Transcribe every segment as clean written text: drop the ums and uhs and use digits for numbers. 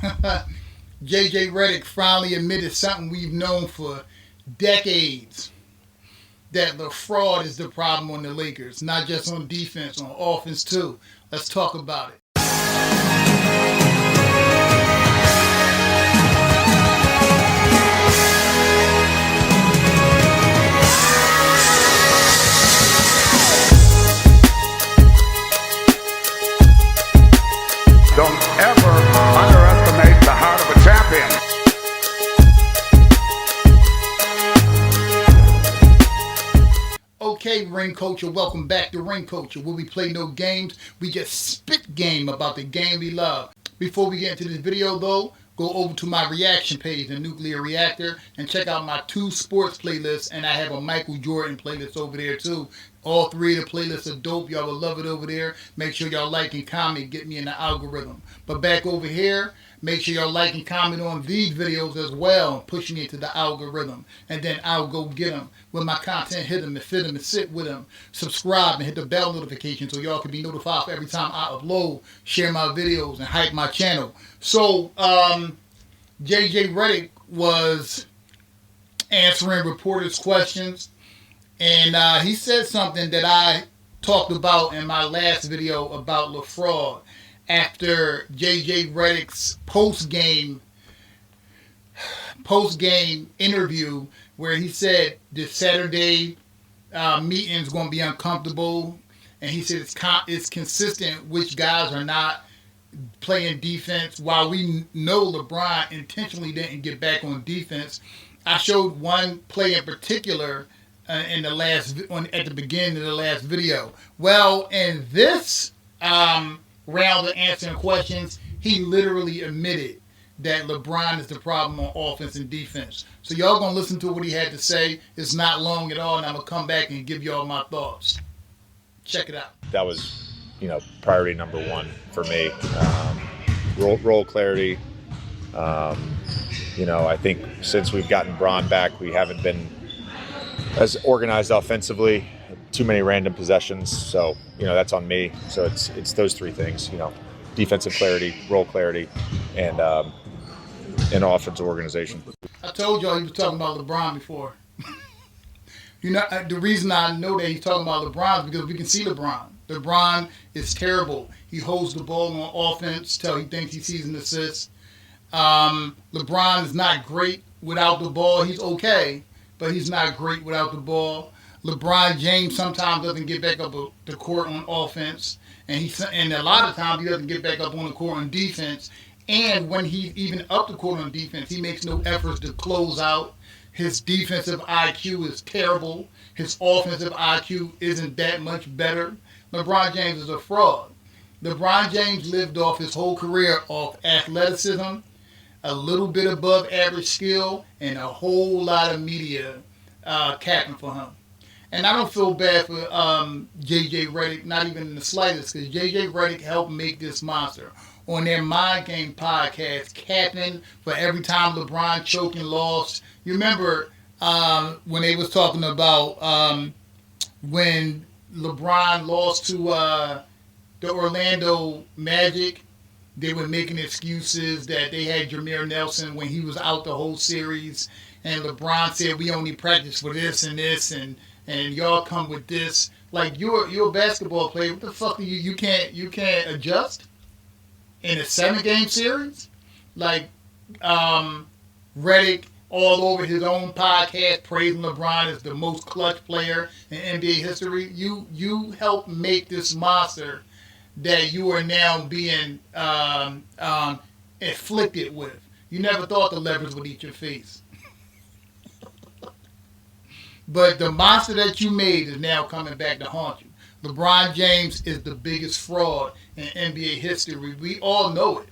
JJ Redick finally admitted something we've known for decades, that the fraud is the problem on the Lakers, not just on defense, on offense too. Let's talk about it. Don't ever underestimate the heart of a champion. Okay, Ring Culture, welcome back to Ring Culture, where we play no games, we just spit game about the game we love. Before we get into this video though, go over to my reaction page, The Nuclear Reactor, and check out my 2 sports playlists, and I have a Michael Jordan playlist over there too. All 3 of the playlists are dope. Y'all will love it over there. Make sure y'all like and comment, get me in the algorithm. But back over here, make sure y'all like and comment on these videos as well, and push me into the algorithm. And then I'll go get them. When my content hit them and fit them and sit with them. Subscribe and hit the bell notification so y'all can be notified for every time I upload, share my videos, and hype my channel. So, JJ Redick was answering reporters' questions, and he said something that I talked about in my last video about LaFraud after JJ Redick's post-game interview, where he said this Saturday meeting is going to be uncomfortable, and he said it's consistent which guys are not playing defense. While we know LeBron intentionally didn't get back on defense, I showed one play in particular at the beginning of the last video. Well, in this round of answering questions, he literally admitted that LeBron is the problem on offense and defense. So y'all gonna listen to what he had to say. It's not long at all, and I'm gonna come back and give y'all my thoughts. Check it out. That was, priority number 1 for me. Role clarity. I think since we've gotten Bron back, we haven't been as organized offensively. Too many random possessions. So, that's on me. So it's those 3 things, defensive clarity, role clarity, and offensive organization. I told y'all he was talking about LeBron before. The reason I know that he's talking about LeBron is because we can see LeBron. LeBron is terrible. He holds the ball on offense till he thinks he sees an assist. LeBron is not great without the ball. He's okay, but he's not great without the ball. LeBron James sometimes doesn't get back up the court on offense, and a lot of times he doesn't get back up on the court on defense. And when he's even up the court on defense, he makes no efforts to close out. His defensive IQ is terrible. His offensive IQ isn't that much better. LeBron James is a fraud. LeBron James lived off his whole career off athleticism, a little bit above average skill, and a whole lot of media capping for him. And I don't feel bad for JJ Redick, not even in the slightest, because JJ Redick helped make this monster. On their Mind Game podcast, capping for every time LeBron choked and lost. You remember when they was talking about when LeBron lost to the Orlando Magic, they were making excuses that they had Jameer Nelson when he was out the whole series, and LeBron said we only practice for this, and y'all come with this. Like, you're a basketball player. What the fuck do you can't adjust in a 7-game series? Like, Riddick all over his own podcast praising LeBron as the most clutch player in NBA history. You helped make this monster that you are now being afflicted with. You never thought the leopards would eat your face. But the monster that you made is now coming back to haunt you. LeBron James is the biggest fraud in NBA history. We all know it.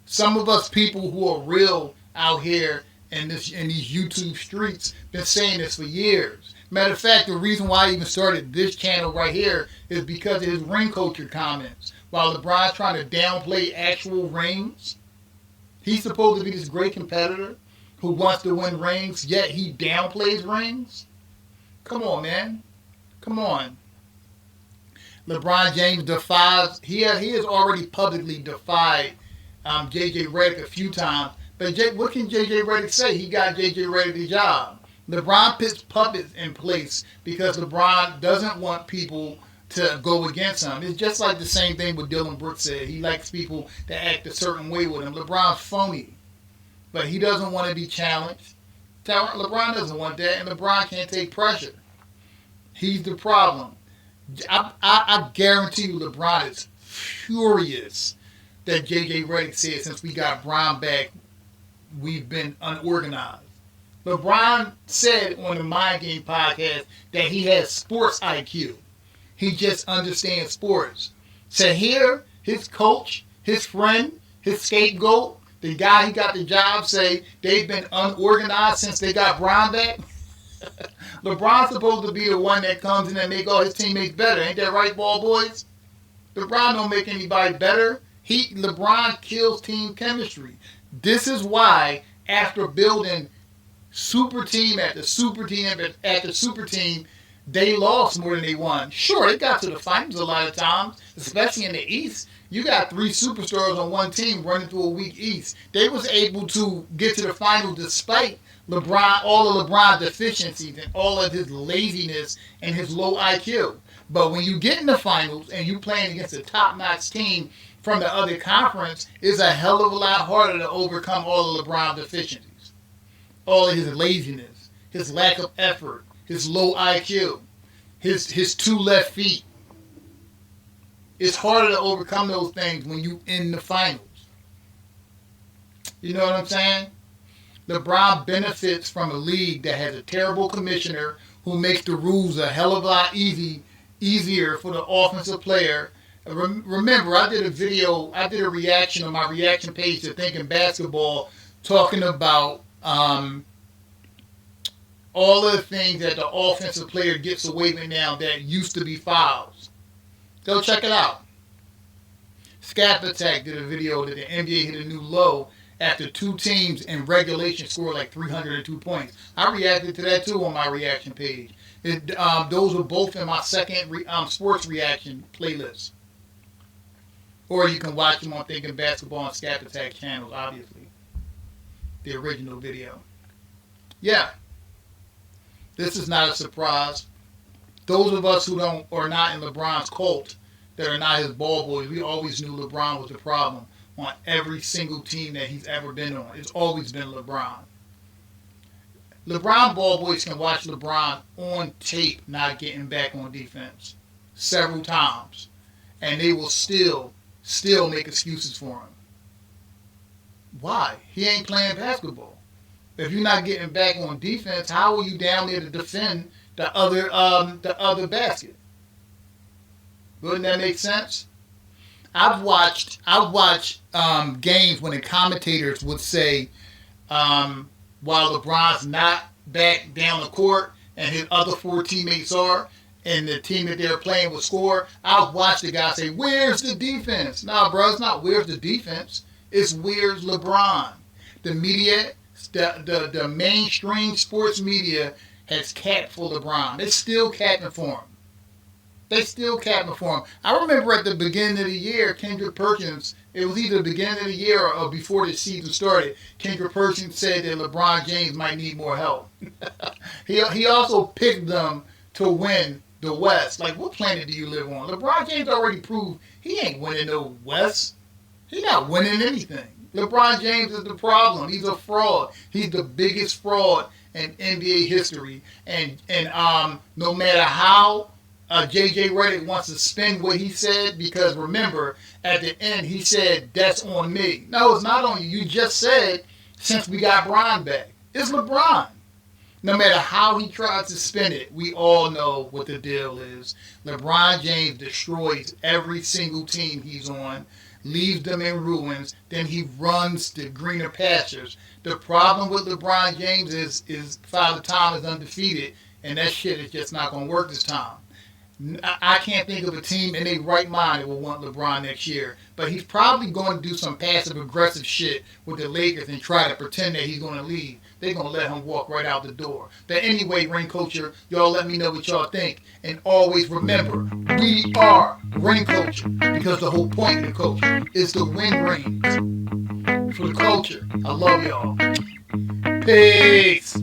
Some of us people who are real out here in these YouTube streets been saying this for years. Matter of fact, the reason why I even started this channel right here is because of his ring culture comments. While LeBron's trying to downplay actual rings, he's supposed to be this great competitor who wants to win rings, yet he downplays rings? Come on, man. Come on. LeBron James defies, he has already publicly defied J.J. Redick a few times. But what can J.J. Redick say? He got J.J. Redick the job. LeBron puts puppets in place because LeBron doesn't want people to go against him. It's just like the same thing what Dylan Brooks said. He likes people to act a certain way with him. LeBron's phony, but he doesn't want to be challenged. LeBron doesn't want that, and LeBron can't take pressure. He's the problem. I guarantee you LeBron is furious that J.J. Redick said since we got Bron back, we've been unorganized. LeBron said on the Mind Game podcast that he has sports IQ. He just understands sports. So here, his coach, his friend, his scapegoat, the guy he got the job, say they've been unorganized since they got Bron back. LeBron's supposed to be the one that comes in and make all his teammates better. Ain't that right, ball boys? LeBron don't make anybody better. LeBron kills team chemistry. This is why after building super team after super team after super team, they lost more than they won. Sure, they got to the finals a lot of times, especially in the East. You got 3 superstars on one team running through a weak East. They was able to get to the finals despite LeBron, all of LeBron's deficiencies and all of his laziness and his low IQ. But when you get in the finals and you playing against a top-notch team from the other conference, it's a hell of a lot harder to overcome all of LeBron's deficiencies. All of his laziness, his lack of effort, his low IQ, his 2 left feet. It's harder to overcome those things when you in the finals. You know what I'm saying? LeBron benefits from a league that has a terrible commissioner who makes the rules a hell of a lot easier for the offensive player. Remember, I did a reaction on my reaction page to Thinking Basketball talking about all of the things that the offensive player gets away with now that used to be fouls. Go check it out. Scap Attack did a video that the NBA hit a new low after 2 teams in regulation scored like 302 points. I reacted to that too on my reaction page. Those are both in my second sports reaction playlist. Or you can watch them on Thinking Basketball and Scap Attack channels, obviously. The original video. Yeah. This is not a surprise. Those of us who are not in LeBron's cult, that are not his ball boys, we always knew LeBron was the problem on every single team that he's ever been on. It's always been LeBron. LeBron ball boys can watch LeBron on tape not getting back on defense several times, and they will still make excuses for him. Why? He ain't playing basketball. If you're not getting back on defense, how are you down there to defend the other basket? Wouldn't that make sense? I've watched games when the commentators would say, while LeBron's not back down the court and his other 4 teammates are, and the team that they're playing would score, I've watched the guy say, "Where's the defense?" Nah, bro, it's not where's the defense. It's where's LeBron. The media, the mainstream sports media has capped for LeBron. They're still capping for him. I remember at the beginning of the year, Kendrick Perkins, it was either the beginning of the year or before the season started, Kendrick Perkins said that LeBron James might need more help. He also picked them to win the West. Like, what planet do you live on? LeBron James already proved he ain't winning no West. He's not winning anything. LeBron James is the problem. He's a fraud. He's the biggest fraud in NBA history. And no matter how J.J. Redick wants to spin what he said, because remember, at the end he said, "That's on me." No, it's not on you. You just said, since we got Bron back. It's LeBron. No matter how he tries to spin it, we all know what the deal is. LeBron James destroys every single team he's on, leaves them in ruins, then he runs to greener pastures. The problem with LeBron James is Father Time is undefeated, and that shit is just not going to work this time. I can't think of a team in their right mind that will want LeBron next year. But he's probably going to do some passive-aggressive shit with the Lakers and try to pretend that he's going to leave. They're going to let him walk right out the door. But anyway, Ring Culture, y'all let me know what y'all think. And always remember, we are Ring Culture. Because the whole point of the culture is to win rings. For the culture, I love y'all. Peace.